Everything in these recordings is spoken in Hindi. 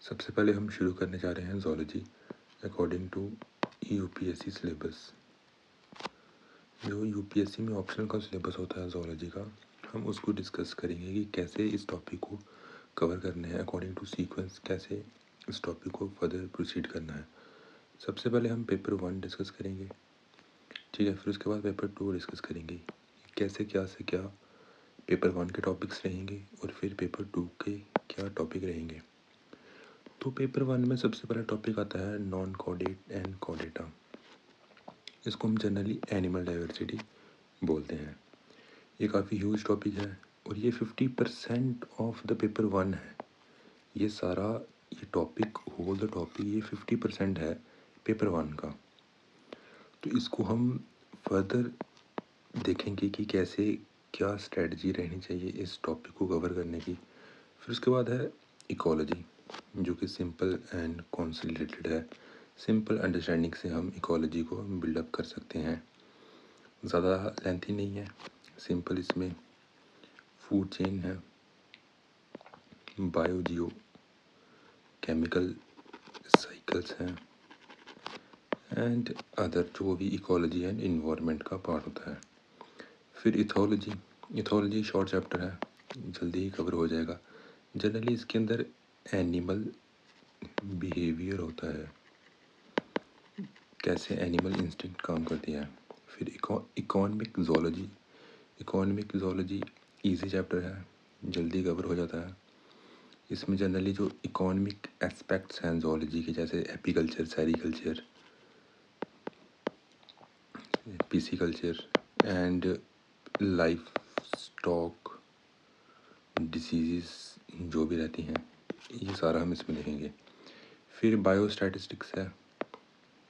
सबसे पहले हम शुरू करने जा रहे हैं zoology according to UPSC syllabus. जो यूपीएससी में ऑप्शनल का सिलेबस होता है ज़ूलॉजी का, हम उसको डिस्कस करेंगे कि कैसे इस टॉपिक को कवर करना है अकॉर्डिंग टू सीक्वेंस, कैसे इस टॉपिक को फर्दर प्रोसीड करना है। सबसे पहले हम पेपर 1 डिस्कस करेंगे, ठीक है। फिर उसके बाद पेपर 2 डिस्कस करेंगे, कैसे क्या से क्या पेपर 1 के टॉपिक्स रहेंगे और फिर पेपर 2 के क्या टॉपिक रहेंगे। तो पेपर 1 में सबसे पहला टॉपिक आता है नॉन कॉर्डेट एंड कॉर्डेटा। इसको हम जनरली एनिमल डाइवर्सिटी बोलते हैं। ये काफ़ी ह्यूज टॉपिक है और ये 50% ऑफ द पेपर 1 है। ये सारा ये टॉपिक होल द टॉपिक ये 50% है पेपर 1 का। तो इसको हम फर्दर देखेंगे कि कैसे क्या स्ट्रेटजी रहनी चाहिए इस टॉपिक को कवर करने की। फिर उसके बाद है इकोलॉजी, जो कि सिंपल एंड कौन से रिलेटेड है। सिंपल अंडरस्टैंडिंग से हम इकोलॉजी को बिल्डअप कर सकते हैं, ज़्यादा लेंथी नहीं है, सिंपल। इसमें फूड चेन है, बायो जियो केमिकल साइकिल्स हैं एंड अदर जो भी इकोलॉजी एंड इन्वायरमेंट का पार्ट होता है। फिर इथोलॉजी, इथोलॉजी शॉर्ट चैप्टर है, जल्दी ही कवर हो जाएगा। जनरली इसके अंदर एनिमल बिहेवियर होता है, कैसे एनिमल इंस्टिंक्ट काम करती है। फिर economic zoology, economic zoology easy chapter है, जल्दी कवर हो जाता है। इसमें जनरली जो इकोनॉमिक एस्पेक्ट्स हैं ज़ूलॉजी के, जैसे apiculture, sericulture, pisciculture and life stock disease जो भी रहती हैं, ये सारा हम इसमें देखेंगे। फिर बायोस्टैटिस्टिक्स है,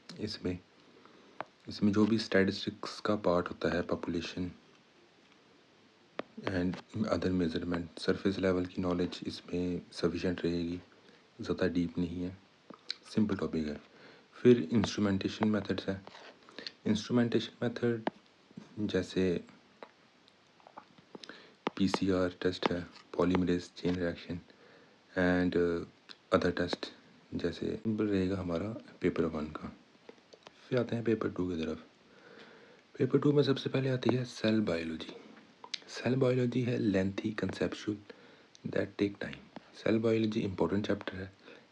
इसमें जो भी स्टैटिस्टिक्स का पार्ट होता है, population and other measurement, surface level की नॉलेज इसमें सफिशेंट रहेगी, ज़्यादा डीप नहीं है, सिंपल टॉपिक है। फिर इंस्ट्रूमेंटेशन मेथड्स है। इंस्ट्रूमेंटेशन मेथड जैसे पीसीआर टेस्ट है, polymerase chain reaction and other test, जैसे रहेगा हमारा पेपर 1 का। फिर आते हैं पेपर 2 की तरफ। पेपर 2 में सबसे पहले आती है सेल बायोलॉजी। सेल बायोलॉजी है lengthy conceptual that take time. Cell biology important chapter है,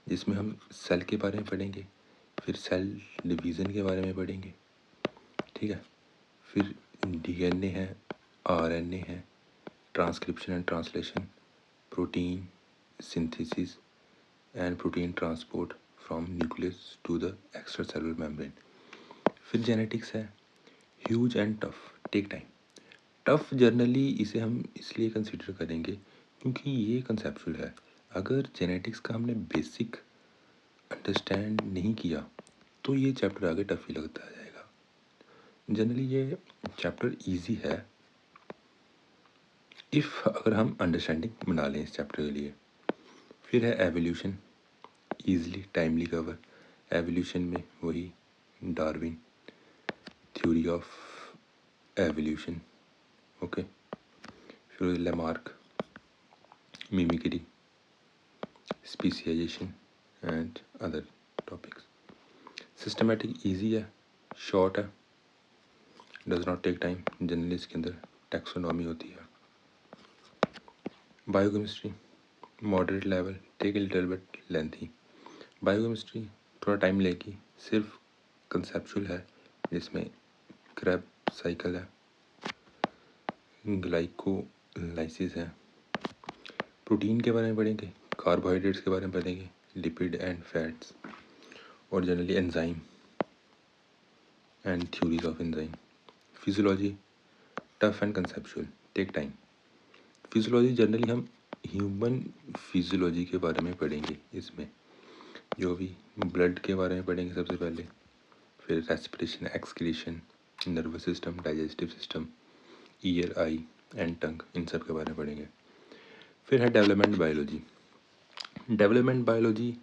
जिसमें हम सेल के बारे में पढ़ेंगे, फिर सेल डिवीज़न के बारे में पढ़ेंगे, ठीक है। फिर डीएनए है, आरएनए है, transcription and translation, protein synthesis and protein transport from nucleus to the extra cellular membrane. फिर जेनेटिक्स है, huge and tough, take time. Tough generally इसे हम इसलिए कंसिडर करेंगे क्योंकि ये कंसेप्चुअल है। अगर जेनेटिक्स का हमने बेसिक अंडरस्टैंड नहीं किया तो ये चैप्टर आगे टफ ही लगता जाएगा। जनरली ये चैप्टर इजी है इफ़ अगर हम अंडरस्टैंडिंग बना लें इस चैप्टर के लिए। फिर है evolution, easily timely cover. Evolution में वही Darwin, theory of evolution, okay. फिर Lamarck, mimicry, specialisation and other topics. Systematic easy है, शॉर्ट है, does not take time. Generally इसके अंदर टैक्सोनॉमी होती है। Biochemistry moderate level, take a little bit lengthy. Biochemistry थोड़ा टाइम लेगी, सिर्फ कंसेप्चुअल है, जिसमें क्रैब साइकिल है, ग्लाइकोलाइसिस है, प्रोटीन के बारे में पढ़ेंगे, कार्बोहाइड्रेट्स के बारे में पढ़ेंगे, लिपिड एंड फैट्स, और generally enzyme and theories of enzyme. Physiology tough and conceptual, take time. Physiology generally हम ह्यूमन फिजियोलॉजी के बारे में पढ़ेंगे, इसमें जो भी ब्लड के बारे में पढ़ेंगे सबसे पहले, फिर respiration, excretion, nervous system, digestive system, ear, eye and tongue, इन सब के बारे में पढ़ेंगे। फिर है development biology. Development biology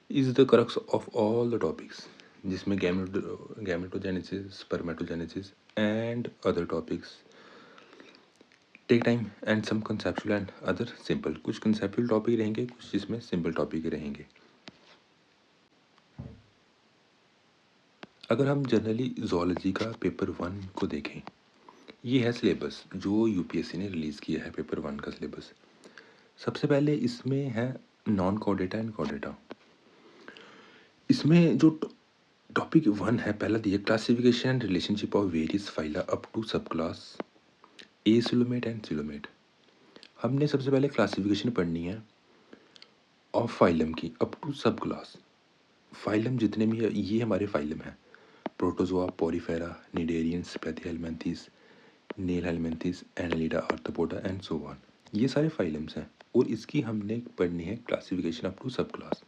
is the crux of all the topics, जिसमें gametogenesis, spermatogenesis and other topics take time and some conceptual and other simple. कुछ कंसेप्चुअल टॉपिक रहेंगे, कुछ इसमें सिंपल टॉपिक रहेंगे, अगर हम जनरली ज़ूलॉजी का पेपर 1 को देखें, ये है सिलेबस जो यूपीएससी ने रिलीज़ किया है पेपर 1 का सिलेबस। सबसे पहले इसमें है नॉन कॉर्डेटा एंड कॉर्डेटा। इसमें जो टॉपिक 1 है, पहला दिया classification and relationship of various phyla up to sub class acoelomate and coelomate. हमने सबसे पहले क्लासिफिकेशन पढ़नी है ऑफ फाइलम की up to sub class. Phylum जितने भी है ये हमारे फाइलम हैं, protozoa, porifera, cnidarians, platyhelminthes, nemathelminthes, annelida, arthropoda and so on. ये सारे फाइलम्स हैं और इसकी हमने पढ़नी है classification up to sub class.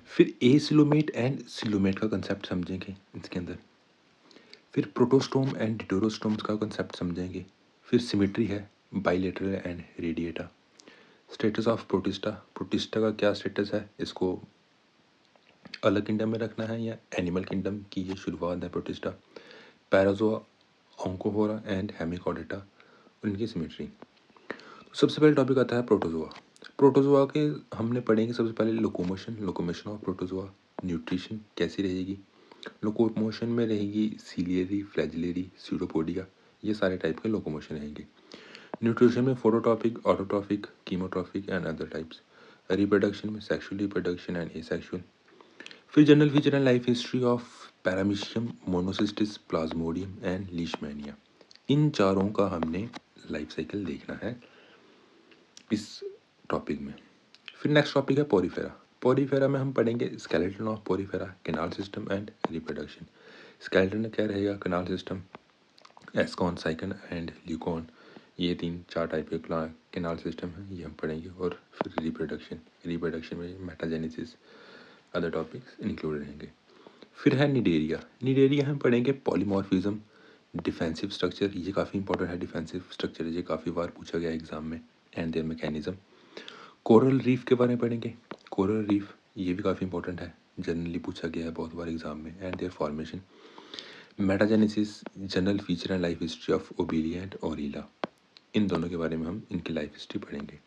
फिर ए सिलोमेट एंड सिलोमेट का कंसेप्ट समझेंगे इसके अंदर। फिर प्रोटोस्टोम एंड डिटोरोस्टोम्स का कंसेप्ट समझेंगे। फिर सिमेट्री है, bilateral and radiata. Status of protista, protista का क्या स्टेटस है, इसको अलग किंगडम में रखना है या एनिमल किंगडम की ये शुरुआत है प्रोटिस्टा। पैराजोआ, ऑन्कोफोरा एंड हेमिकॉर्डेटा, उनकी सिमेट्री। तो सबसे पहले टॉपिक आता है प्रोटोजोआ। प्रोटोजोआ के हमने पढ़ेंगे सबसे पहले लोकोमोशन ऑफ प्रोटोजोआ। न्यूट्रिशन कैसी रहेगी, लोकोमोशन में रहेगी सीलियरी, फ्लैजिलरी, स्यूडोपोडिया, ये सारे टाइप के लोकोमोशन रहेंगे। न्यूट्रिशन में phototropic, autotropic, chemotropic and other types. Reproduction में सेक्सुअल रिप्रोडक्शन एंड एसेक्सुअल। फिर general feature and life history of paramecium, monocystis, plasmodium and leishmania. इन चारों का हमने लाइफ साइकिल देखना है इस टॉपिक में। फिर नेक्स्ट टॉपिक है पोरीफेरा। पोरीफेरा में हम पढ़ेंगे skeleton of Porifera, canal system and reproduction. Skeleton में क्या रहेगा, कैनाल सिस्टम, एस्कॉन, साइकन एंड ल्यूकॉन, ये 3-4 टाइप के कैनाल सिस्टम है, ये हम पढ़ेंगे। और फिर रिप्रोडक्शन में मेटाजेनेसिस, अदर टॉपिक्स इंक्लूड रहेंगे। फिर है निडेरिया हम पढ़ेंगे पॉलीमॉर्फिज्म, डिफेंसिव स्ट्रक्चर, ये काफ़ी इंपॉर्टेंट है, डिफेंसिव स्ट्रक्चर ये काफ़ी बार पूछा गया एग्जाम में, and there mechanism. Coral reef के बारे में पढ़ेंगे, कोरल रीफ ये भी काफ़ी इंपॉर्टेंट है, जनरली पूछा गया है बहुत बार एग्जाम में, and their formation. Metagenesis, general feature and life history of obelia and aurelia, इन दोनों के बारे में हम इनकी लाइफ हिस्ट्री पढ़ेंगे।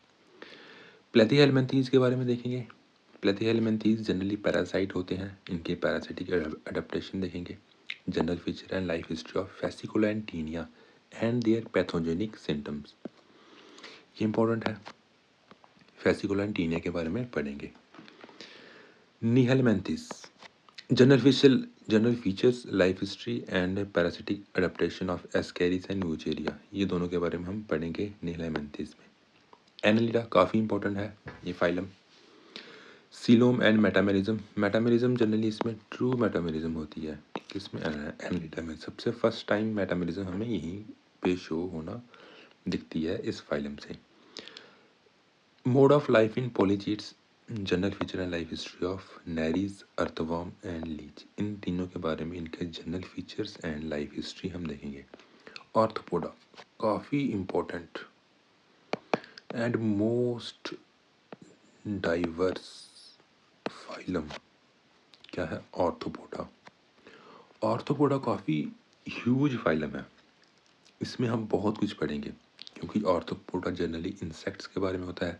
प्लेथिहेल्मिन्थेस के बारे में देखेंगे। प्लेथिहेल्मिन्थेस जनरली पैरासाइट होते हैं, इनके पैरासिटिक अडेप्टेशन देखेंगे। General feature and life history of fasciola and taenia and their pathogenic symptoms, ये इंपॉर्टेंट है, फेसिकुला एंड टीनिया के बारे में पढ़ेंगे। Nemathelminthes, general features, life history and parasitic adaptation of ascaris and wuchereria, ये दोनों के बारे में हम पढ़ेंगे निहेलमिन्थेस में। एनालिडा काफ़ी इंपॉर्टेंट है ये phylum. Coelom and metamerism generally इसमें ट्रू मेटामेरिज्म होती है, किसमें, एनालिडा में। सबसे फर्स्ट टाइम मेटामेरिज्म हमें यहीं पे शो होना दिखती है इस फाइलम से। Mode of life in polychaetes, general feature and life history of nereis, earthworm and leech, इन तीनों के बारे में इनके general features and life history हम देखेंगे। आर्थ्रोपोडा काफ़ी important and most diverse phylum क्या है, आर्थ्रोपोडा। आर्थ्रोपोडा काफ़ी ह्यूज फाइलम है, इसमें हम बहुत कुछ पढ़ेंगे क्योंकि आर्थ्रोपोडा जनरली इंसेक्ट्स के बारे में होता है,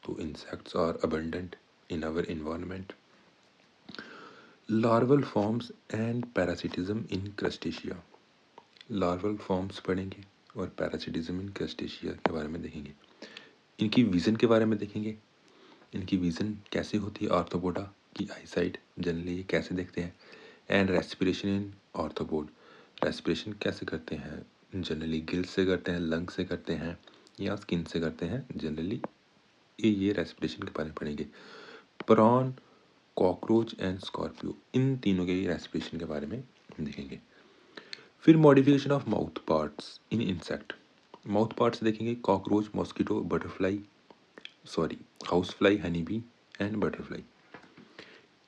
तो insects are abundant in our environment. Larval forms and parasitism in crustacea, larval forms पढ़ेंगे और पैरासिटिज्म इन क्रस्टेशिया के बारे में देखेंगे। इनकी विज़न के बारे में देखेंगे, इनकी विज़न कैसे होती है, आर्थ्रोपोडा की आईसाइट जनरली कैसे देखते हैं। And respiration in arthropod, respiration कैसे करते हैं, जनरली गिल्स से करते हैं, लंग से करते हैं या स्किन से करते हैं, जनरली ये रेस्पिरेशन के बारे में पढ़ेंगे। प्रॉन, कॉकरोच एंड स्कॉर्पियो, इन तीनों के रेस्पिरेशन के बारे में देखेंगे। फिर modification of mouth parts in insect, mouth parts देखेंगे, cockroach, mosquito, butterfly, house fly, honey bee and butterfly,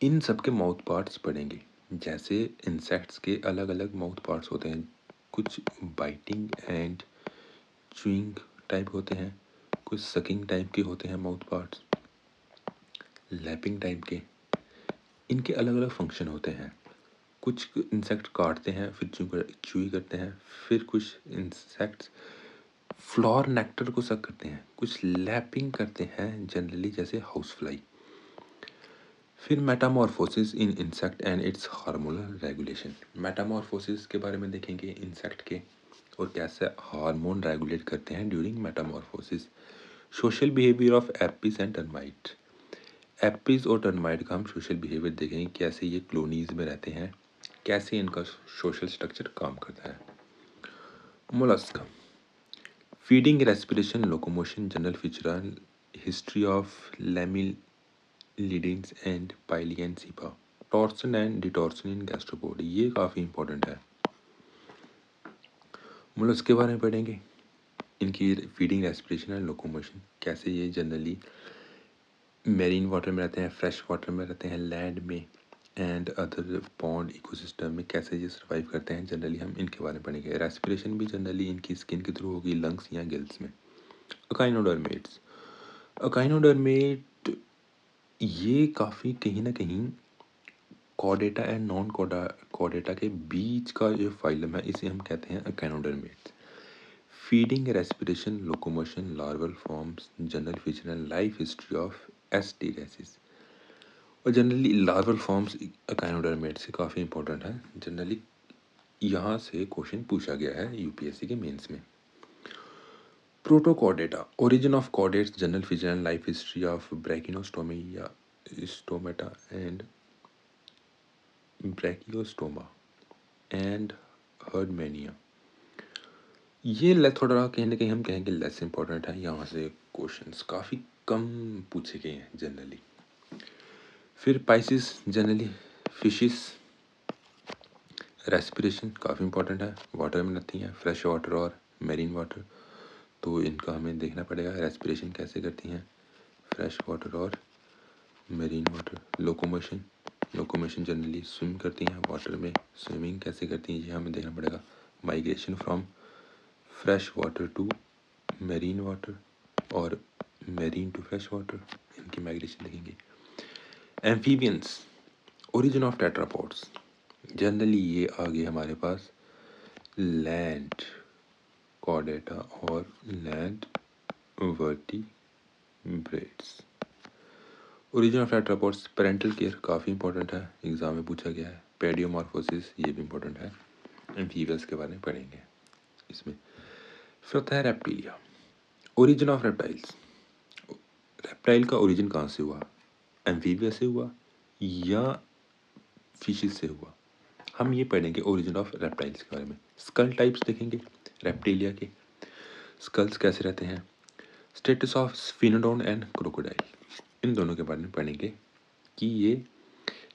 इन सब के माउथ पार्ट्स पढ़ेंगे। जैसे इंसेक्ट्स के अलग अलग माउथ पार्ट्स होते हैं, कुछ बाइटिंग एंड च्यूइंग टाइप होते हैं, कुछ सकिंग टाइप के होते हैं माउथ पार्ट्स, लैपिंग टाइप के, इनके अलग अलग फंक्शन होते हैं। कुछ इंसेक्ट काटते हैं फिर च्यूई करते हैं, फिर कुछ इंसेक्ट्स फ्लोर नेक्टर को सक करते हैं, कुछ लैपिंग करते हैं जनरली जैसे हाउस फ्लाई। फिर Metamorphosis in insect and it's hormonal regulation. Metamorphosis के बारे में देखेंगे इंसेक्ट के, और कैसे हार्मोन रेगुलेट करते हैं during Metamorphosis. Social behaviour of Apis and termite. Apis और टर्माइट का हम सोशल बिहेवियर देखेंगे, कैसे ये कॉलोनीज में रहते हैं, कैसे इनका सोशल स्ट्रक्चर काम करता है। Mollusc, feeding, respiration, locomotion, general feature, history of lamellidens and pila sepia, torsion and detorsion in gastropod, ये काफ़ी इंपॉर्टेंट है। मोलस्क के बारे में पढ़ेंगे, इनकी फीडिंग, रेस्पिरेशन एंड लोकोमोशन, कैसे ये जनरली मेरीन वाटर में रहते हैं, फ्रेश वाटर में रहते हैं, लैंड में एंड अदर पॉन्ड इकोसिस्टम में कैसे ये सर्वाइव करते हैं, जनरली हम इनके बारे में पढ़ेंगे। रेस्पिरेशन भी जनरली इनकी स्किन के थ्रू होगी, लंग्स या गिल्स में। अकाइनोडर्मेट्स, अकाइनोडर्मेट ये काफ़ी कहीं ना कहीं कॉर्डेटा एंड नॉन कॉर्डेटा के बीच का जो फाइलम है, इसे हम कहते हैं echinoderms. Feeding, respiration, locomotion, larval forms, general feature and life history of asterias. और जनरली लार्वल फॉर्म्स अकाइनोडर्मेट से काफ़ी इंपॉर्टेंट है, जनरली यहाँ से क्वेश्चन पूछा गया है यूपीएससी के मेंस में। Protochordata, origin of chordates, general feature and life history of branchiostoma and branchiostoma and herdmania. ये थोड़ा कहीं ना कहीं हम कहेंगे लेस इंपॉर्टेंट है, यहाँ से क्वेश्चंस काफ़ी कम पूछे गए हैं जनरली। फिर पाइसिस, जनरली फिशिस, रेस्पिरेशन काफ़ी इंपॉर्टेंट है, वाटर में रहती हैं, फ्रेश वाटर और मेरीन वाटर, तो इनका हमें देखना पड़ेगा रेस्पिरेशन कैसे करती हैं, फ्रेश वाटर और marine water. Locomotion, locomotion generally swim करती हैं वाटर में, स्विमिंग कैसे करती हैं ये हमें देखना पड़ेगा। Migration from fresh water to marine water और मेरीन टू फ्रेश वाटर, इनकी माइग्रेशन देखेंगे। Amphibians, origin of tetrapods, generally ये आ गए हमारे पास लैंड कॉर्डेटा और land vertebrates. Origin of tetrapods, parental care काफ़ी इंपॉर्टेंट है, एग्जाम में पूछा गया है। पेडियोमॉर्फोसिस ये भी इंपॉर्टेंट है, एम्फीबियंस के बारे में पढ़ेंगे इसमें। फिर होता है reptilia, origin of reptiles, reptile का ओरिजिन कहाँ से हुआ, एम्फीबिया से हुआ या फिशिस से हुआ, हम ये पढ़ेंगे ओरिजिन ऑफ रेप्टाइल्स के बारे में। स्कल टाइप्स देखेंगे रेप्टिलिया के, स्कल्स कैसे रहते हैं। स्टेटस ऑफ स्फिनोडोन एंड क्रोकोडाइल, इन दोनों के बारे में पढ़ेंगे कि ये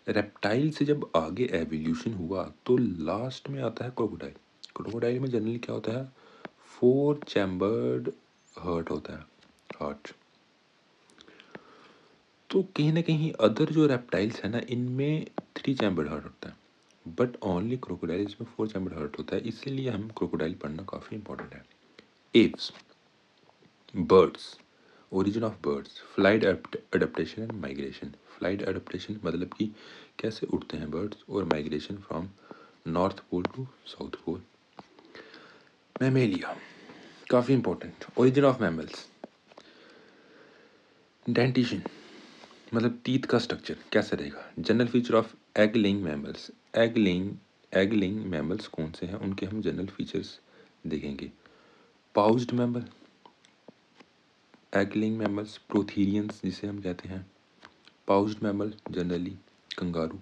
रेप्टाइल से जब आगे एवोल्यूशन हुआ तो लास्ट में आता है क्रोकोडाइल। क्रोकोडाइल में जनरली क्या होता है, 4 चैम्बर्ड हार्ट होता है, हार्ट। तो कहीं ना कहीं अदर जो रेप्टाइल्स है ना, इनमें 3 चैम्बर्ड हार्ट होता है, बट ओनली क्रोकोडाइल इसमें 4 चैम्बर्ड हार्ट होता है, इसीलिए हम क्रोकोडाइल पढ़ना काफ़ी इंपॉर्टेंट है। Aves, birds, origin of birds, flight adaptation and migration. Flight adaptation मतलब कि कैसे उड़ते हैं बर्ड्स, और migration from north pole to south pole. Mammalia काफ़ी important, origin of mammals. Dentition मतलब टीथ का स्ट्रक्चर कैसे रहेगा। General feature of egg laying mammals, egg laying mammals कौन से हैं, उनके हम जनरल फीचर्स देखेंगे। Pouched mammal, egg laying mammals, prototherians जिसे हम कहते हैं। Pouched mammal generally kangaroo.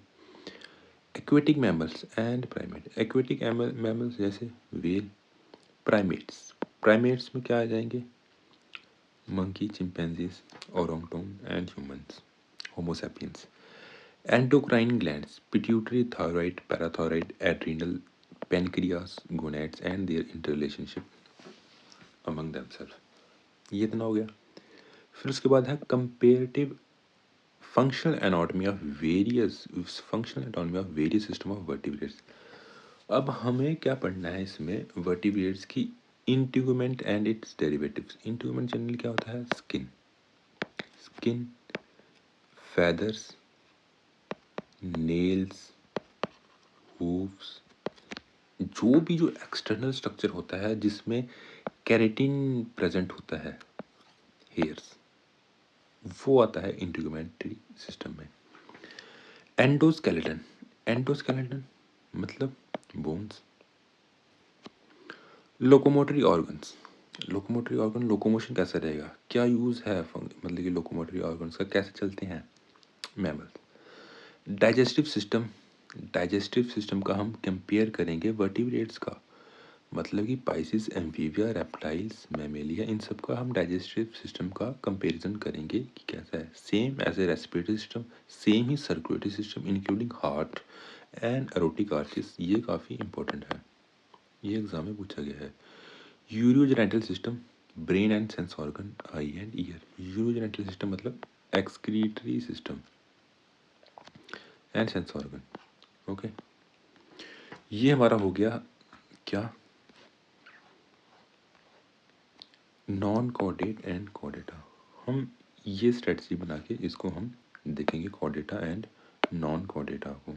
Aquatic mammals and primate, aquatic mammals जैसे व्हेल। प्राइमेट्स, प्राइमेट्स में क्या आ जाएंगे, monkey, chimpanzees, orangutan and humans, homo sapiens. Endocrine glands, pituitary, thyroid, parathyroid, adrenal, pancreas, gonads and their interrelationship among themself, ये इतना हो गया। फिर उसके बाद है comparative functional anatomy of various system of vertebrates. अब हमें क्या पढ़ना है इसमें, वर्टिब्रेट्स की integument and its derivatives. Integument generally क्या होता है, skin, skin, feathers, nails, hooves, जो एक्सटर्नल स्ट्रक्चर होता है जिसमें केराटिन प्रेजेंट होता है, हेयर्स, वो आता है इंटीगुमेंट्री सिस्टम में। एंडोस्केलेटन, एंडोस्केलेटन मतलब bones. Locomotory organs, locomotory organ locomotion कैसे रहेगा, क्या यूज़ है मतलब कि लोकोमोटरी ऑर्गन्स का, कैसे चलते हैं mammal. Digestive system, digestive system का हम कंपेयर करेंगे वर्टिब्रेट्स का, मतलब कि पाइसिस, एम्फीबिया, रेप्टाइल्स, मैमेलिया, इन सब का हम डाइजेस्टिव सिस्टम का कंपैरिजन करेंगे कि कैसा है। Same as a respiratory system, same ही circulatory system including heart and aortic arches, ये काफ़ी इंपॉर्टेंट है, ये एग्जाम में पूछा गया है। Urogenital system, brain and sense organ, eye and ear. Urogenital system मतलब excretory system and sense organ. Okay, ये हमारा हो गया क्या, नॉन कॉर्डेट एंड कॉर्डेटा। हम ये स्ट्रेटजी बना के इसको हम देखेंगे कॉर्डेटा एंड नॉन कॉर्डेटा को।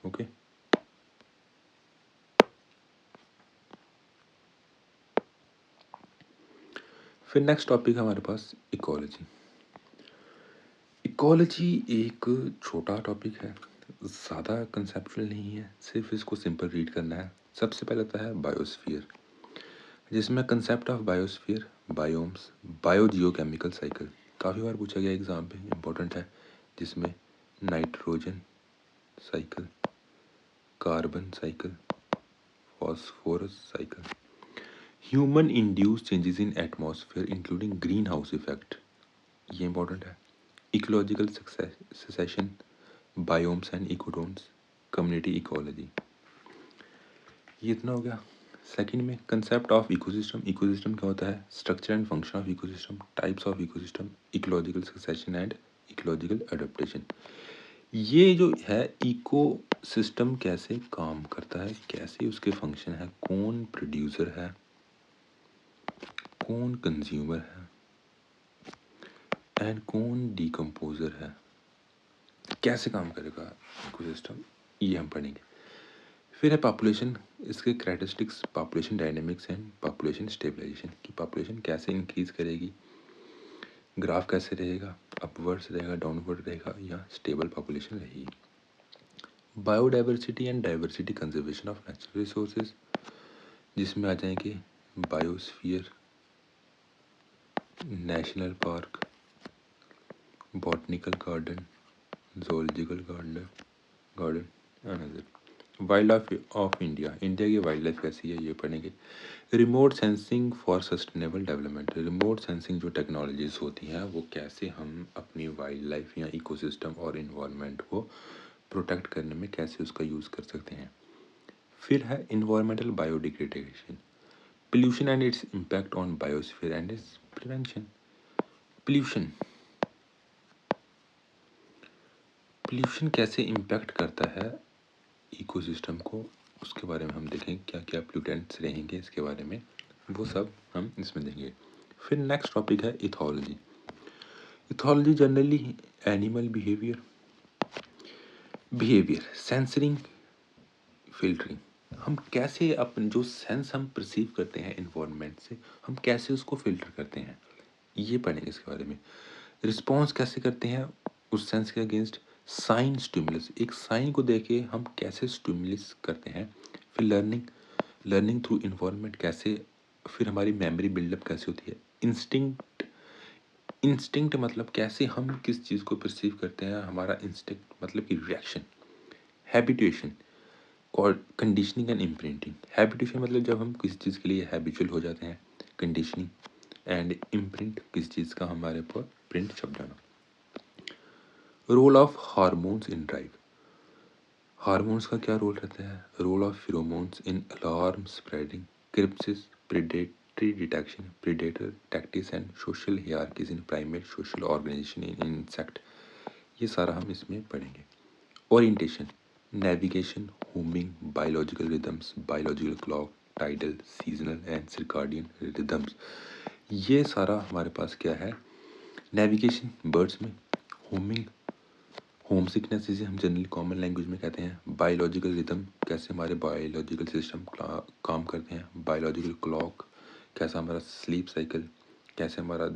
ओके, फिर नेक्स्ट टॉपिक हमारे पास इकोलॉजी। इकोलॉजी एक छोटा टॉपिक है, ज़्यादा कंसेप्चुअल नहीं है, सिर्फ इसको सिंपल रीड करना है। सबसे पहले आता है बायोस्फीयर, जिसमें concept of biosphere, biomes, biogeochemical cycle, काफ़ी बार पूछा गया एग्जाम पे, इम्पोर्टेंट है, जिसमें nitrogen cycle, carbon cycle, phosphorus cycle, human induce changes in atmosphere including green house effect, ये इंपॉर्टेंट है, ecological succession, biomes and ecotones, community ecology, ये इतना हो गया। सेकंड में कंसेप्ट ऑफ इकोसिस्टम, इकोसिस्टम क्या होता है, structure and function of ecosystem, types of ecosystem, ecological succession and ecological adaptation. ये जो है इको सिस्टम कैसे काम करता है, कैसे उसके फंक्शन है, कौन प्रोड्यूसर है, कौन कंज्यूमर है एंड कौन डिकम्पोजर है, कैसे काम करेगा इको सिस्टम, ये हम पढ़ेंगे। फिर है पॉपुलेशन, इसके characteristics, population dynamics and population stabilization, कि पॉपुलेशन कैसे इंक्रीज करेगी, ग्राफ कैसे रहेगा, अपवर्ड्स रहेगा, डाउनवर्ड रहेगा, या स्टेबल पॉपुलेशन रहेगी। Biodiversity and diversity conservation of natural resources, जिसमें आ जाएंगे biosphere, national park, botanical garden, zoological garden another. Wild life of India, India की वाइल्ड लाइफ कैसी है, ये पढ़ेंगे। Remote sensing for sustainable development, remote sensing जो टेक्नोलॉजीज होती हैं वो कैसे हम अपनी वाइल्ड लाइफ या इकोसिस्टम और इन्वायरमेंट को प्रोटेक्ट करने में कैसे उसका यूज़ कर सकते हैं। फिर है environmental biodegradation, pollution and its impact on biosphere and it's prevention. Pollution, pollution कैसे इम्पैक्ट करता है इकोसिस्टम को, उसके बारे में हम देखेंगे, क्या क्या पोल्यूटेंट्स रहेंगे इसके बारे में, वो सब हम इसमें देखेंगे। फिर नेक्स्ट टॉपिक है ethology. Ethology generally animal behaviour, censoring, filtering, हम कैसे अपन जो सेंस हम परसीव करते हैं इन्वायरमेंट से, हम कैसे उसको फिल्टर करते हैं, ये पढ़ेंगे इसके बारे में। रिस्पॉन्स कैसे करते हैं उस सेंस के अगेंस्ट, साइन स्टिमुलस, एक साइन को देके हम कैसे स्टिमुलस करते हैं। फिर लर्निंग, लर्निंग थ्रू इन्वायरमेंट कैसे, फिर हमारी मेमोरी बिल्डअप कैसे होती है। इंस्टिंक्ट, इंस्टिंक्ट मतलब कैसे हम किस चीज़ को परसीव करते हैं, हमारा इंस्टिंक्ट मतलब कि reaction. Habitation, conditioning and imprinting, habitation मतलब जब हम किसी चीज़ के लिए हैबिचुअल हो जाते हैं, कंडीशनिंग, एंड इम्प्रिंट किसी चीज़ का हमारे पर प्रिंट छप जाना। Role of hormones in drive, hormones का क्या रोल रहता है, role of pheromones in alarm spreading, crypsis, predatory detection, predator tactics and social hierarchies in primate social organization in insect, ये सारा हम इसमें पढ़ेंगे। Orientation, navigation, homing, biological rhythms, biological clock, tidal, seasonal and circadian rhythms, ये सारा हमारे पास क्या है। नेविगेशन बर्ड्स में, होमिंग, होम सिकनेस जिसे हम जनरली कॉमन लैंग्वेज में कहते हैं, बायोलॉजिकल रिदम कैसे हमारे बायोलॉजिकल सिस्टम काम करते हैं, बायोलॉजिकल क्लॉक कैसा हमारा स्लीप साइकिल, कैसे हमारा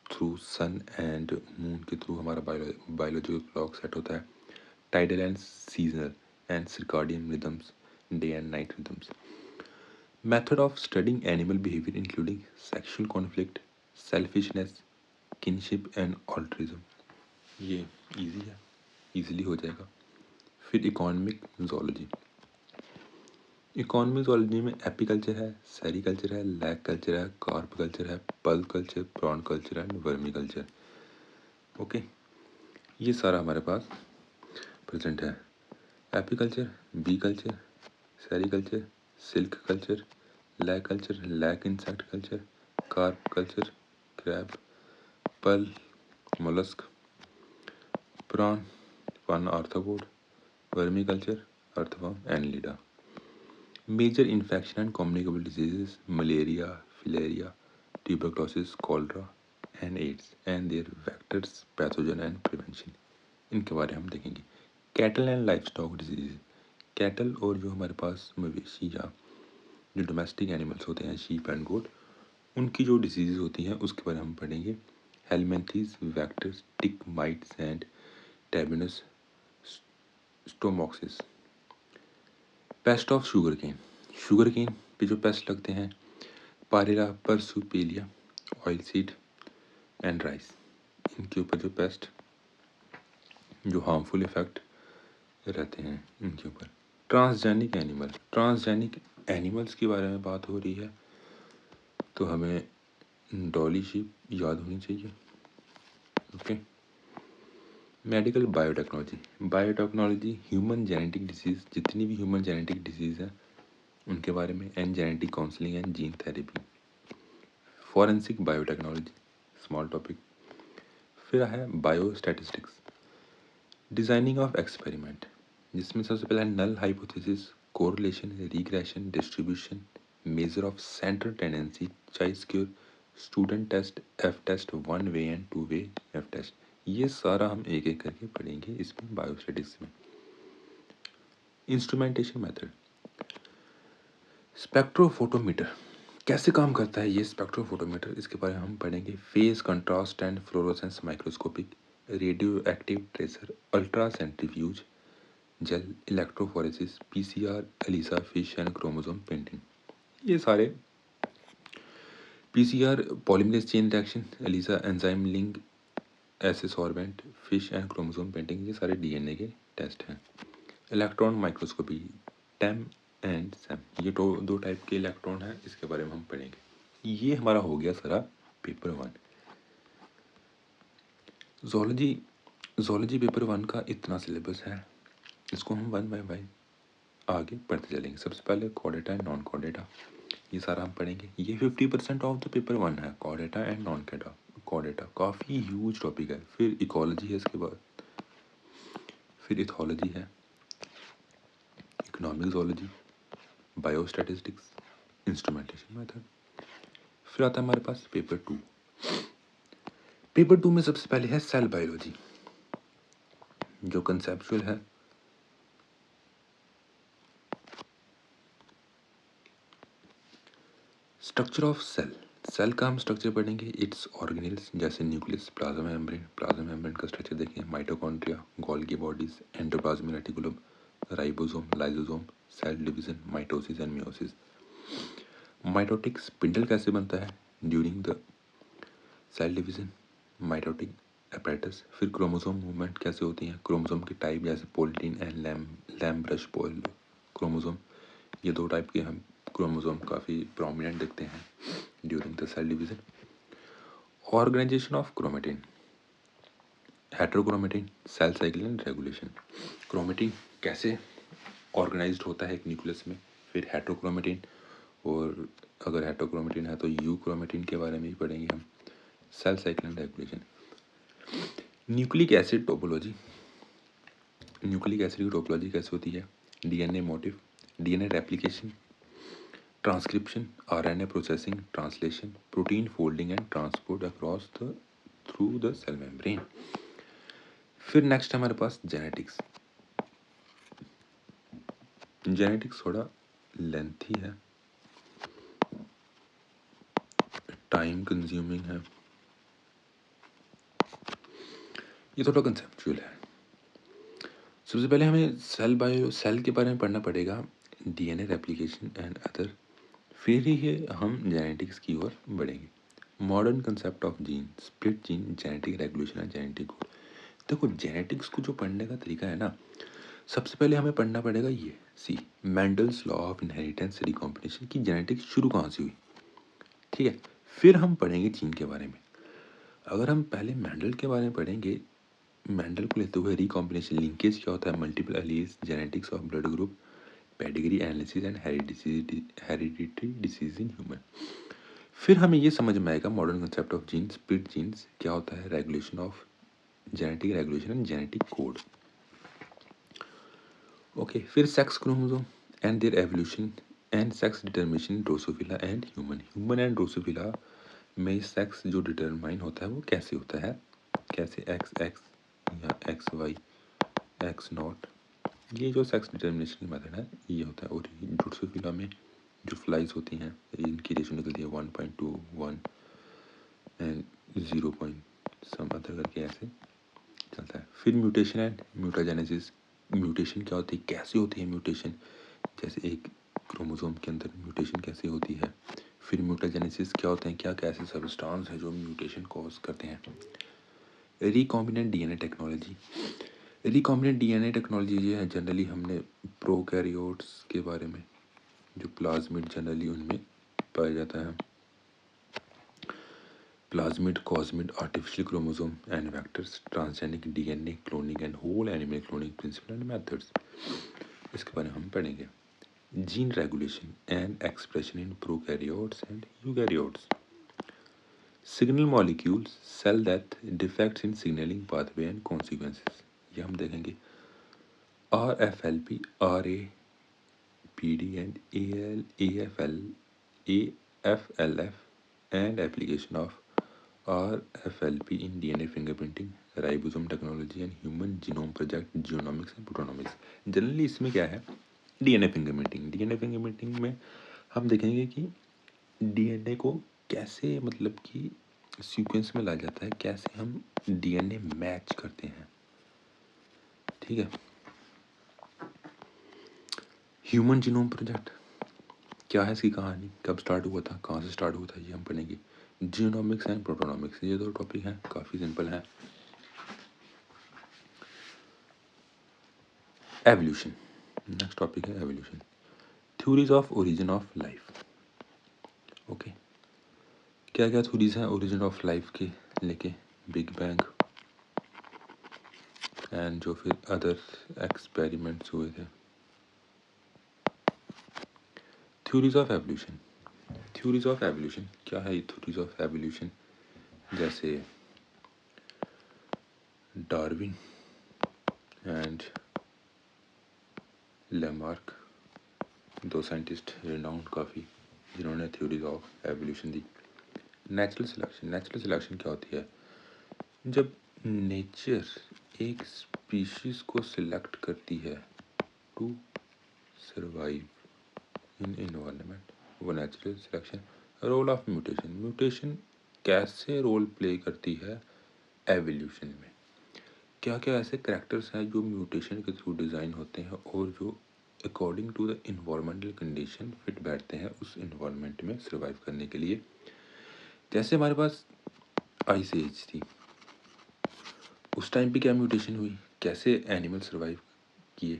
थ्रू सन एंड मून के थ्रू हमारा बायोलॉजिकल क्लॉक सेट होता है, tidal and seasonal, and circadian rhythms, day and night rhythms. Method of studying animal behavior including sexual conflict, selfishness, kinship and altruism. ये इजी है, इजीली हो जाएगा. फिर इकोनॉमिक जोलॉजी. इकोनॉमिक जोलॉजी में एपीकल्चर है, सेरिकल्चर है, लैग कल्चर है, कार्प कल्चर है, pearl culture, prawn culture and vermi culture. Okay, ये सारा हमारे पास प्रेजेंट है. Apiculture, bee culture, sericulture, silk culture, lac culture, lac insect culture, carp culture, crab, pearl, mollusc, prawn, one arthropod, vermi culture, earthworm and लीडा. Major infection and communicable diseases: malaria, filaria, tuberculosis, cholera and AIDS, and their vectors, pathogen and prevention. इनके बारे में हम देखेंगे. Cattle and life stock disease. Cattle और जो हमारे पास मवेशी या जो डोमेस्टिक एनिमल्स होते हैं, शीप एंड गोट, उनकी जो डिजीज़ होती हैं उसके बारे में हम पढ़ेंगे. Helminthes, vectors, tick mites and tabanus stomoxys. Pest of sugar cane. Sugar cane पे जो पेस्ट लगते हैं, pyrilla perpusilla, oil seed and rice, इनके ऊपर जो पेस्ट जो हार्मफुल इफेक्ट रहते हैं इनके ऊपर. Transgenic animal. ट्रांसजेनिक एनिमल्स के बारे में बात हो रही है तो हमें डॉली शीप याद होनी चाहिए. Okay. Medical biotechnology. Biotechnology human genetic disease, जितनी भी ह्यूमन जेनेटिक डिजीज़ हैं उनके बारे में, and genetic counselling and gene therapy. Forensic biotechnology, small topic. फिर है bio statistics. Designing of experiment, जिसमें सबसे पहला है null hypothesis, correlation, regression, distribution, measure of central tendency, chi square, student test, F test, one way and two way F test. ये सारा हम एक एक करके पढ़ेंगे इसमें बायोस्टैटिक्स में. Instrumentation method. स्पेक्ट्रोफोटोमीटर कैसे काम करता है, ये स्पेक्ट्रोफोटोमीटर, इसके बारे में हम पढ़ेंगे. Phase contrast and fluorescence microscopic, radio active tracer, ultra centrifuge, gel electrophoresis, PCR, ELISA, FISH and chromosome painting. ये सारे PCR polymerase chain reaction, ELISA enzyme link assay sorbent, FISH and chromosome painting, ये सारे डीएनए के टेस्ट हैं. Electron microscopy, TEM and SEM, ये दो टाइप के इलेक्ट्रॉन हैं, इसके बारे में हम पढ़ेंगे. ये हमारा हो गया सारा पेपर 1. जोलॉजी पेपर 1 का इतना सिलेबस है, इसको हम 1 बाय 1 आगे पढ़ते चलेंगे. सबसे पहले कॉर्डेटा एंड नॉन कॉर्डेटा, ये सारा हम पढ़ेंगे. ये 50% ऑफ द पेपर 1 है, कॉर्डेटा एंड नॉन कॉर्डेटा. काफ़ी ह्यूज टॉपिक है. फिर इकोलॉजी है इसके बाद, फिर इथोलॉजी है, economic zoology, biostatistics, instrumentation method. फिर आता है हमारे पास पेपर 2. पेपर 2 में सबसे पहले है सेल बायोलॉजी, जो कंसेप्चुअल है. Structure of cell. सेल का हम स्ट्रक्चर पढ़ेंगे. इट्स ऑर्गेनेल्स, जैसे nucleus, plasma membrane. Plasma membrane का स्ट्रक्चर देखिए. Mitochondria, golgi bodies, endoplasmic reticulum, ribosome, lysosome, cell division, mitosis and meiosis. Mitotic spindle कैसे बनता है during the cell division, mitotic apparatus. फिर क्रोमोसोम मूवमेंट कैसे होती हैं, क्रोमोसोम की टाइप, जैसे polytene and lampbrush pole chromosome. ये दो टाइप के हम क्रोमोसोम काफ़ी प्रोमिनेंट दिखते हैं during the cell division. Organization of chromatin. Heterochromatin, cell cycle and regulation. Chromatin कैसे ऑर्गेनाइज्ड होता है एक न्यूक्लियस में. फिर हेट्रोक्रोमेटिन, और अगर हेट्रोक्रोमेटिन है तो यू क्रोमेटिन के बारे में ही पढ़ेंगे हम. Cell cycle and regulation. Nucleic acid topology. Nucleic acid की टोपोलॉजी कैसे होती है. DNA motif, DNA replication, transcription, RNA processing, translation, protein folding and transport across the through the cell membrane. फिर नेक्स्ट हमारे पास जेनेटिक्स. जेनेटिक्स थोड़ा लेंथी है, टाइम कंज्यूमिंग है, ये थोड़ा कंसेप्चुअल है. सबसे पहले हमें सेल के बारे में पढ़ना पड़ेगा, डीएनए रेप्लिकेशन एंड अदर, फिर ही हम जेनेटिक्स की ओर बढ़ेंगे। Modern concept of gene, split gene, genetic regulation and genetic code. देखो जेनेटिक्स को जो पढ़ने का तरीका है ना, सबसे पहले हमें पढ़ना पड़ेगा ये सी Mendel's law of inheritance recombination की जेनेटिक्स शुरू कहाँ से हुई, ठीक है। फिर हम पढ़ेंगे जीन के बारे में। अगर हम पहले मेंडल के बारे में पढ़ेंगे, मेंडल को लेते हुए रिकॉम्बिनेशन लिंकेज क्या होता है, multiple alleles, genetics of blood group, pedigree analysis and hereditary disease in human. फिर हमें ये समझ में आएगा modern concept of gene, split genes क्या होता है, regulation of genetic regulation and genetic code. Okay, फिर sex chromosome and their evolution and sex determination, drosophila and human and drosophila में सेक्स जो डिटरमाइन होता है वो कैसे होता है, कैसे एक्स एक्स या एक्स वाई एक्स नॉट, ये जो सेक्स डिटर्मिनेशन की मेथड है ये होता है। और ड्रोसोफिला में जो फ्लाइज होती हैं इनकी रेशो निकलती है 1.21 एंड 0 सम अदर करके ऐसे चलता है। फिर म्यूटेशन एंड म्यूटाजेनेसिस, म्यूटेशन क्या होती है, कैसे होती है म्यूटेशन, जैसे एक क्रोमोसोम के अंदर म्यूटेशन कैसे होती है। फिर म्यूटाजेनेसिस क्या होते हैं, क्या क्या ऐसे सबस्टांस है जो म्यूटेशन कॉज करते हैं। Recombinant DNA technology, recombinant DNA technology ये है जनरली हमने प्रोकैरियोट्स के बारे में, जो प्लाज्मिड जनरली उनमें पाया जाता है, plasmid, cosmid, artificial chromosome and vectors, transgenic DNA cloning and whole animal cloning principle and methods, इसके बारे में हम पढ़ेंगे। Gene regulation and expression in prokaryotes and eukaryotes, signal molecules, cell death, defects in signaling pathway and consequences, ये हम देखेंगे। RFLP, RAPD and AFLF and application of RFLP in DNA fingerprinting, ribosome technology and human genome project, genomics and proteomics। Generally इसमें क्या है, डीएनए फिंगरप्रिंटिंग में हम देखेंगे कि डीएनए को कैसे मतलब कि सीक्वेंस में ला जाता है, कैसे हम डीएनए मैच करते हैं, ठीक है। ह्यूमन जीनोम प्रोजेक्ट क्या है, इसकी कहानी कब स्टार्ट हुआ था, कहाँ से स्टार्ट हुआ था, ये हम पढ़ेंगे। जीनोमिक्स एंड प्रोटोनॉमिक्स, ये दो टॉपिक हैं, काफ़ी सिंपल है। एवोल्यूशन, नेक्स्ट टॉपिक है evolution, theories of origin of life. Okay, क्या क्या थ्योरीज हैं ओरिजिन ऑफ लाइफ के लेके, बिग बैंग एंड जो फिर अदर एक्सपेरिमेंट्स हुए थे। Theories of evolution, theories of evolution क्या है, थ्योरीज ऑफ एवोल्यूशन जैसे डार्विन एंड लेमार्क, दो साइंटिस्ट रिनाउंड काफ़ी जिन्होंने theories of evolution the. Natural selection, natural selection क्या होती है, जब नेचर एक स्पीशीज़ को सिलेक्ट करती है टू सर्वाइव इन एनवायरनमेंट, वो natural selection. Role of mutation, mutation कैसे रोल प्ले करती है एवोल्यूशन में, क्या क्या ऐसे करैक्टर्स हैं जो म्यूटेशन के थ्रू डिज़ाइन होते हैं और जो according to the environmental condition fit बैठते हैं उस इन्वायरमेंट में सर्वाइव करने के लिए। जैसे हमारे पास आइस एज थी, उस टाइम पे क्या म्यूटेशन हुई, कैसे एनिमल सर्वाइव किए।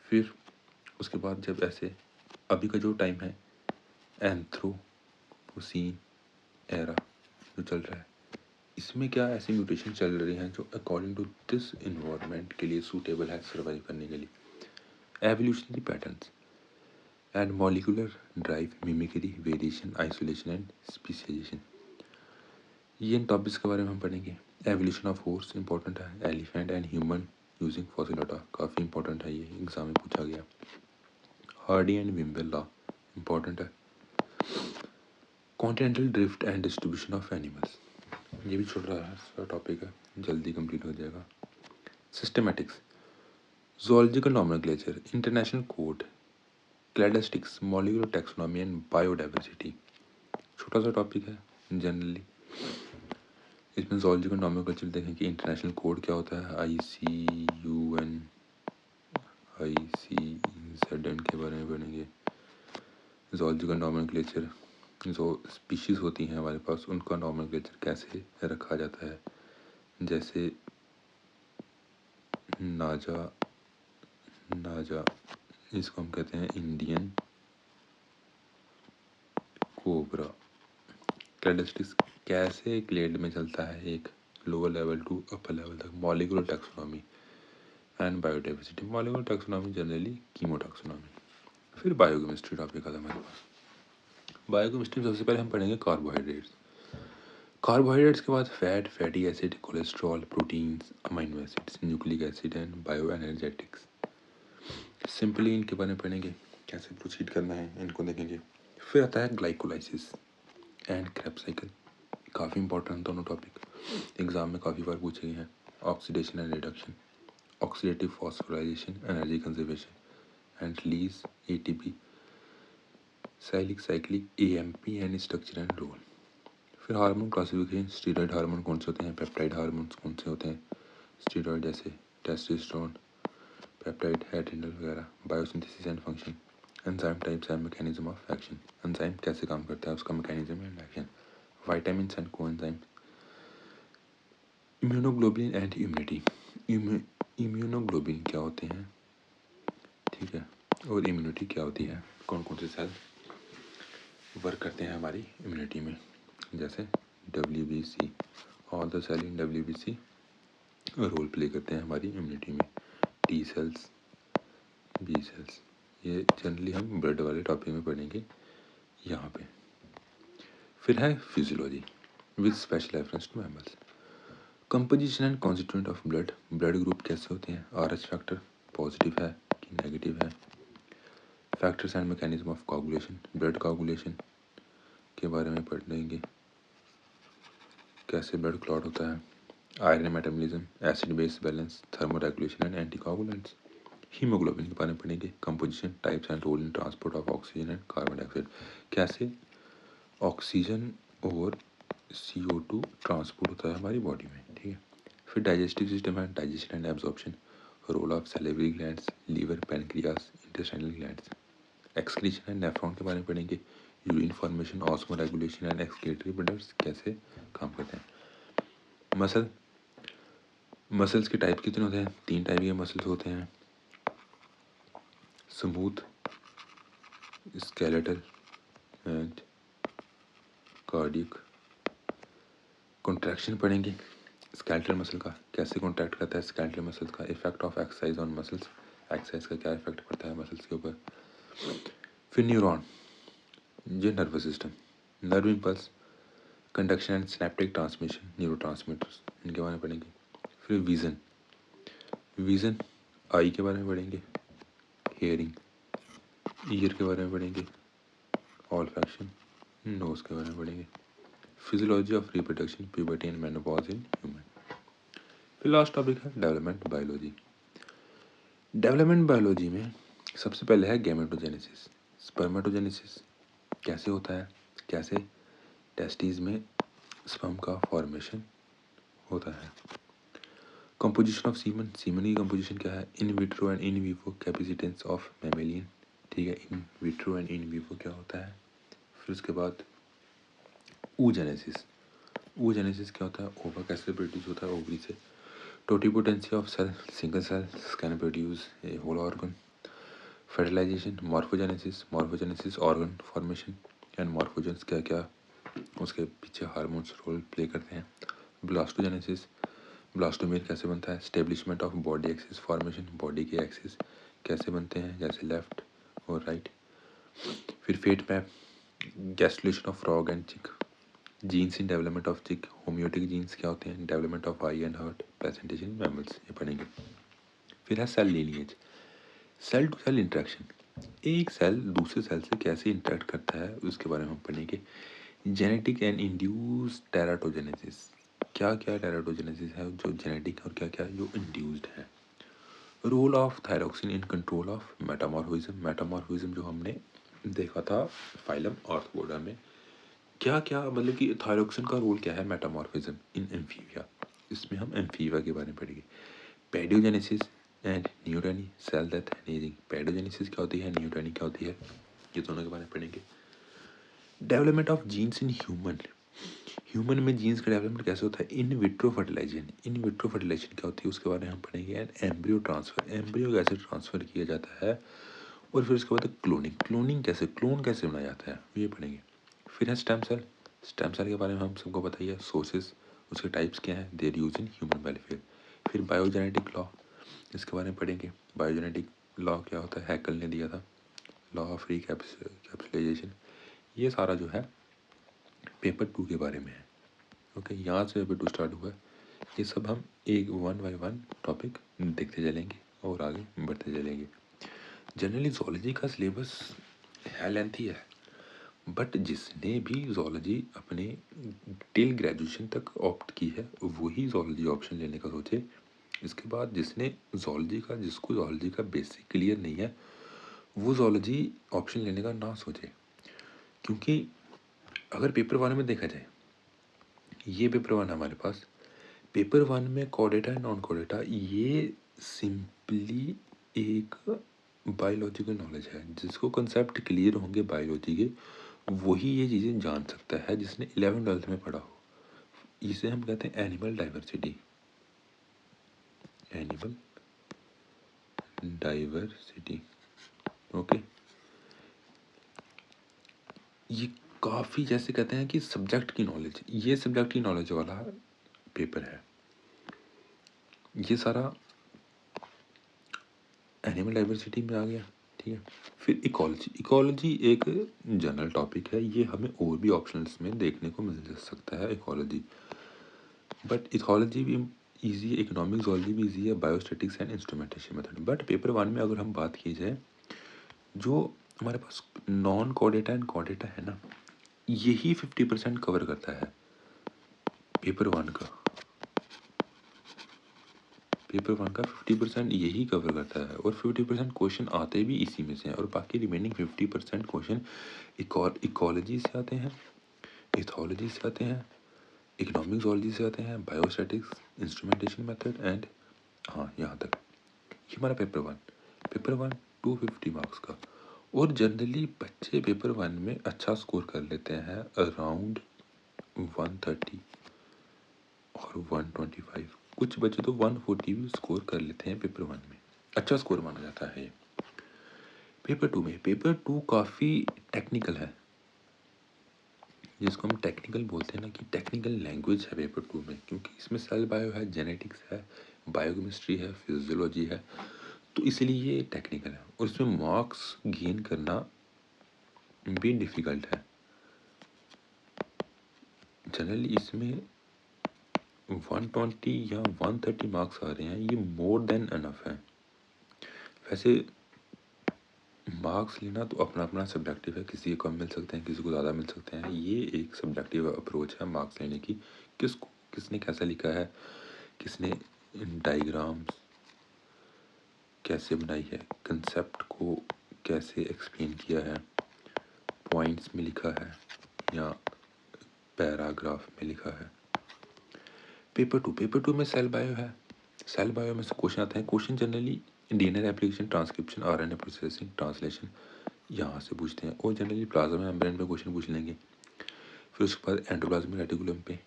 फिर उसके बाद जब ऐसे अभी का जो टाइम है एंथ्रोपोसीन एरा जो चल रहा है, इसमें क्या ऐसी म्यूटेशन चल रही हैं जो अकॉर्डिंग टू दिस इन्वायरमेंट के लिए सूटेबल है सर्वाइव करने के लिए। Evolutionary patterns and molecular drive, mimicry, variation, isolation and speciation, ये इन टॉपिक्स के बारे में हम पढ़ेंगे। एवोल्यूशन ऑफ हॉर्स इंपॉर्टेंट है, elephant and human using fossil data, काफ़ी इंपॉर्टेंट है, ये एग्जाम में पूछा गया। हार्डी एंड विम्बल लॉ इंपॉर्टेंट है। Continental drift and distribution of animals, ये भी छोटा सा टॉपिक है, जल्दी कंप्लीट हो जाएगा। Systematics, zoological nomenclature, international code, cladistics, molecular taxonomy and biodiversity, छोटा सा टॉपिक है जनरली। इसमें zoological nomenclature देखें कि इंटरनेशनल कोड क्या होता है, ICUN ICZN के बारे में पढ़ेंगे। ज़ूलॉजिकल नॉमेनक्लेचर, जो स्पीशीज़ होती हैं हमारे पास उनका नॉमेनक्लेचर कैसे रखा जाता है, जैसे नाजा इसको हम कहते हैं इंडियन कोबरा। कैरेक्टरिस्टिक्स, कैसे ग्लेड में चलता है एक lower level to upper level तक। Molecular taxonomy and biodiversity. Molecular taxonomy generally chemotaxonomy. फिर बायोकेमिस्ट्री टॉपिक आता है हमारे पास। बायोकेमिस्ट्री में सबसे पहले हम पढ़ेंगे कार्बोहाइड्रेट्स। कार्बोहाइड्रेट्स के बाद fat, fatty acid, cholesterol, proteins, amino acids, nucleic acid and bio energetics. Simply इनके बारे में पढ़ेंगे, कैसे प्रोसीड करना है इनको देखेंगे। फिर आता है ग्लाइकोलाइसिस एंड क्रेब्स साइकिल। काफ़ी इंपॉर्टेंट दोनों टॉपिक, एग्जाम में काफ़ी बार पूछे गए हैं। Oxidation and reduction, oxidative phosphorylation, energy conservation and release, ATP, cyclic cyclic, AMP and structure and role. फिर हार्मोन क्लासिफिकेशन, स्टीरॉयड हार्मोन कौन से होते हैं, पेप्टाइड हार्मोन्स कौन से होते हैं। स्टीरॉयड जैसे टेस्टोस्टेरोन, पेप्टाइड, एड्रिनल वगैरह। Biosynthesis and function, enzyme types and mechanism of action. Enzyme कैसे काम करता है, उसका mechanism and action. Vitamins and coenzyme. Immunoglobulin and immunity. Immunoglobulin क्या होते हैं, ठीक है, और इम्यूनिटी क्या होती है, कौन कौन से सेल वर्क करते हैं हमारी इम्यूनिटी में, जैसे WBC, all the cell in WBC role play करते हैं हमारी इम्यूनिटी में। T सेल्स, B सेल्स, ये जनरली हम ब्लड वाले टॉपिक में पढ़ेंगे यहाँ पे। फिर है physiology with special reference to mammals. Composition and constituent of blood, blood group कैसे होते हैं, RH फैक्टर पॉजिटिव है कि नेगेटिव है। Factors and mechanism of coagulation, blood coagulation के बारे में पढ़ लेंगे, कैसे ब्लड क्लॉट होता है। Iron metabolism, acid base balance, thermoregulation and anticoagulants. Haemoglobin के बारे में पढ़ेंगे, composition, types and role in transport of oxygen and carbon dioxide, कैसे ऑक्सीजन और CO2 ट्रांसपोर्ट होता है हमारी बॉडी में, ठीक है। फिर डाइजेस्टिव सिस्टम है, digestion and absorption, role of salivary glands, liver, pancreas, intestinal glands. Excretion and nephron के बारे में पढ़ेंगे, urine formation, osmo regulation and excretory products कैसे काम करते हैं। मसल्स के टाइप कितने होते हैं, 3 टाइप के मसल्स होते हैं, smooth, skeletal and cardiac. Contraction पढ़ेंगे, स्केलेटल मसल का कैसे कॉन्ट्रैक्ट करता है, स्केलेटल मसल्स का effect of exercise on muscles, exercise का क्या इफेक्ट पड़ता है मसल्स के ऊपर। फिर न्यूरॉन, ये nervous system, nerve impulse, conduction and synaptic transmission, neurotransmitters, इनके बारे में पढ़ेंगे। फिर विज़न, आई के बारे में पढ़ेंगे, हेयरिंग, ईयर के बारे में पढ़ेंगे, ऑल्फैक्शन, नोज के बारे में पढ़ेंगे। Physiology of reproduction, puberty and menopause in human. फिर लास्ट टॉपिक है डेवलपमेंट बायोलॉजी। डेवलपमेंट बायोलॉजी में सबसे पहले है गैमेटोजेनेसिस, स्पर्मेटोजेनेसिस कैसे होता है, कैसे टेस्टिस में स्पर्म का फॉर्मेशन होता है। कंपोजिशन ऑफ सीमन, सीमन की कंपोजिशन क्या है, in vitro and in vivo capacitance of mammalian, ठीक है, in vitro and in vivo क्या होता है। फिर उसके बाद oogenesis, oogenesis क्या होता है, ओवा कैसे प्रोड्यूस होता है, ओवरी से। Totipotency of cell, single cells can produce a whole organ. Fertilization, morphogenesis organ formation and morphogens क्या क्या उसके पीछे हार्मोन्स रोल प्ले करते हैं। ब्लास्टोजेनेसिस, ब्लास्टोमेर कैसे बनता है, establishment of body axis formation, body के एक्सिस कैसे बनते हैं, जैसे लेफ्ट और राइट। फिर fate map, gastrulation of frog and chick, genes in development of chick, homeotic genes क्या होते हैं, development of eye and heart, presentation in mammals, ये पढ़ेंगे। फिर है cell lineage, cell to cell interaction, एक सेल दूसरे सेल से कैसे इंटरेक्ट करता है उसके बारे में हम पढ़ेंगे। जेनेटिक एंड इंड्यूस्ड टेराटोजेनेसिस, क्या क्या टेराटोजेनेसिस है जो जेनेटिक और क्या क्या जो इंड्यूस्ड है। Role of thyroxine in control of metamorphism, metamorphism जो हमने देखा था फाइलम आर्थ्रोपोडा में, क्या क्या मतलब कि थायरोक्सिन का रोल क्या है मेटामॉर्फिज्म इन एम्फीबिया, इसमें हम एम्फीबिया के बारे में पढ़ेंगे। Paedogenesis, and neoteny, cell death and ageing. Paedogenesis क्या होती है, न्यूरोनी क्या होती है, ये दोनों के बारे में पढ़ेंगे। Development of genes in human, human में जीन्स का डेवलपमेंट कैसे होता है। In vitro fertilization, in vitro fertilization क्या होती है उसके बारे में हम पढ़ेंगे। एंड एम्ब्रियो ट्रांसफर, एम्ब्रियो कैसे ट्रांसफर किया जाता है। और फिर उसके बाद क्लोनिंग, क्लोनिंग कैसे, क्लोन कैसे बनाया जाता है, ये पढ़ेंगे। फिर है स्टेम सेल, स्टेम सेल के बारे में हम सबको पता ही है। सोर्सेज, उसके टाइप्स क्या हैं, their use in human welfare. फिर बायोजेनेटिक लॉ, इसके बारे में पढ़ेंगे। बायोजेनेटिक लॉ क्या होता है, हैकल ने दिया था, लॉ ऑफ रिकैप्सुलाइजेशन। ये सारा जो है पेपर 2 के बारे में है। ओके, यहाँ से पेपर 2 स्टार्ट हुआ है। ये सब हम एक 1 बाय 1 टॉपिक देखते चलेंगे और आगे बढ़ते चलेंगे। जनरली जोलॉजी का सिलेबस है, लेंथी है, बट जिसने भी जोलॉजी अपने टिल ग्रेजुएशन तक ऑप्ट की है वही जोलॉजी ऑप्शन लेने का सोचे। इसके बाद जिसने जोलॉजी का, जिसको जोलॉजी का बेसिक क्लियर नहीं है, वो जोलॉजी ऑप्शन लेने का ना सोचे। क्योंकि अगर पेपर 1 में देखा जाए, ये पेपर 1 हमारे पास, पेपर 1 में कॉडेटा एंड नॉन कॉडेटा ये सिंपली एक बायोलॉजिकल नॉलेज है। जिसको कंसेप्ट क्लियर होंगे बायोलॉजी के वही ये चीज़ें जान सकता है, जिसने 11th-12th में पढ़ा हो। इसे हम कहते हैं animal diversity, animal diversity. Okay, ये काफ़ी जैसे कहते हैं कि सब्जेक्ट की नॉलेज, ये सब्जेक्ट की नॉलेज वाला पेपर है। ये सारा एनिमल डाइवर्सिटी में आ गया, ठीक है। फिर इकोलॉजी, इकोलॉजी एक जनरल टॉपिक है, ये हमें और भी ऑप्शंस में देखने को मिल सकता है इकोलॉजी, बट इकोलॉजी भी ईजी है, इकोनॉमिक जोलॉजी भी ईजी है, biostatics and instrumentation method. But paper 1 में अगर हम बात की जाए, जो हमारे पास नॉन कॉडेटा एंड कॉडेटा है ना, यही 50% कवर करता है पेपर 1 का। पेपर 1 का 50% यही कवर करता है और 50% क्वेश्चन आते भी इसी में से हैं, और बाकी रिमेनिंग 50% क्वेश्चन इकोलॉजी से आते हैं, इथोलॉजी से आते हैं, इकोनॉमिक जोलॉजी से आते हैं, बायोस्टैटिक्स, इंस्ट्रूमेंटेशन मेथड एंड, हाँ यहाँ तक। ये हमारा पेपर 1, पेपर 1 250 मार्क्स का। और जनरली बच्चे पेपर 1 में अच्छा स्कोर कर लेते हैं, अराउंड 130 और 125, कुछ बच्चे तो 140 भी स्कोर कर लेते हैं पेपर 1 में, अच्छा स्कोर माना जाता है। पेपर 2 में, पेपर 2 काफ़ी टेक्निकल है, जिसको हम टेक्निकल बोलते हैं ना, कि टेक्निकल लैंग्वेज है पेपर 2 में, क्योंकि इसमें सेल बायो है, जेनेटिक्स है, बायोकेमिस्ट्री है, फिजियोलॉजी है, तो इसलिए ये टेक्निकल है और इसमें मार्क्स गेन करना भी डिफ़िकल्ट है। जनरली इसमें 120 या 130 मार्क्स आ रहे हैं, ये मोर देन अनफ है। वैसे मार्क्स लेना तो अपना अपना सब्जेक्टिव है, किसी को कम मिल सकते हैं, किसी को ज़्यादा मिल सकते हैं, ये एक सब्जेक्टिव अप्रोच है मार्क्स लेने की। किसने कैसा लिखा है, किसने डायग्राम्स कैसे बनाई है, कंसेप्ट को कैसे एक्सप्लेन किया है, पॉइंट्स में लिखा है या पैराग्राफ में लिखा है। पेपर 2, पेपर 2 में सेल बायो है, सेल बायो में से क्वेश्चन आते हैं। Question generally DNA application, transcription, RNA processing, translation यहाँ से पूछते हैं, और जनरली प्लाज्मा मेम्ब्रेन पे क्वेश्चन पूछ लेंगे। फिर उसके बाद एंडोप्लाज्मिक रेटिकुलम पे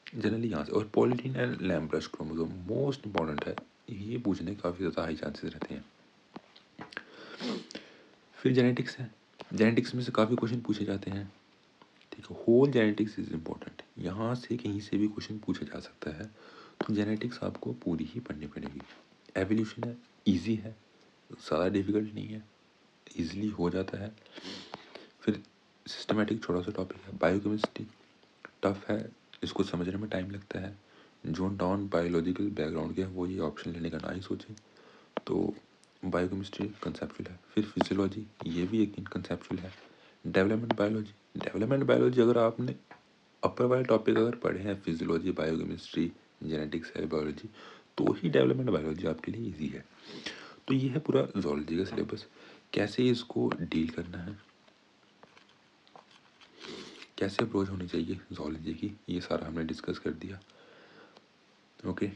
जनरली यहाँ से, और polytene and lampbrush chromosome most important है, ये पूछने के काफ़ी ज़्यादा हाई चांसेस रहते हैं। फिर जेनेटिक्स है, जेनेटिक्स में से काफ़ी क्वेश्चन पूछे जाते हैं, ठीक है। होल जेनेटिक्स इज इम्पोर्टेंट, यहाँ से कहीं से भी क्वेश्चन पूछा जा सकता है, तो जेनेटिक्स आपको पूरी ही पढ़नी पड़ेगी। एवोल्यूशन है, इजी है, ज़्यादा डिफिकल्ट नहीं है, इजीली हो जाता है। फिर सिस्टमेटिक छोटा सा टॉपिक है। बायोकेमिस्ट्री टफ है, इसको समझने में टाइम लगता है। जो नॉन बायोलॉजिकल बैकग्राउंड के हैं वो ये ऑप्शन लेने का ना ही सोचें, तो बायोकेमिस्ट्री कंसेप्चुअल है। फिर फिजियोलॉजी, ये भी एक कंसेप्चुअल है। डेवलपमेंट बायोलॉजी, डेवलपमेंट बायोलॉजी अगर आपने अपर वाले टॉपिक अगर पढ़े हैं, physiology, biochemistry, genetics, cell biology, तो ही डेवलपमेंट बायोलॉजी आपके लिए ईजी है। तो ये है पूरा जोलॉजी का सिलेबस, कैसे इसको डील करना है, कैसे अप्रोच होनी चाहिए जोलॉजी की, ये सारा हमने डिस्कस कर दिया। ओके।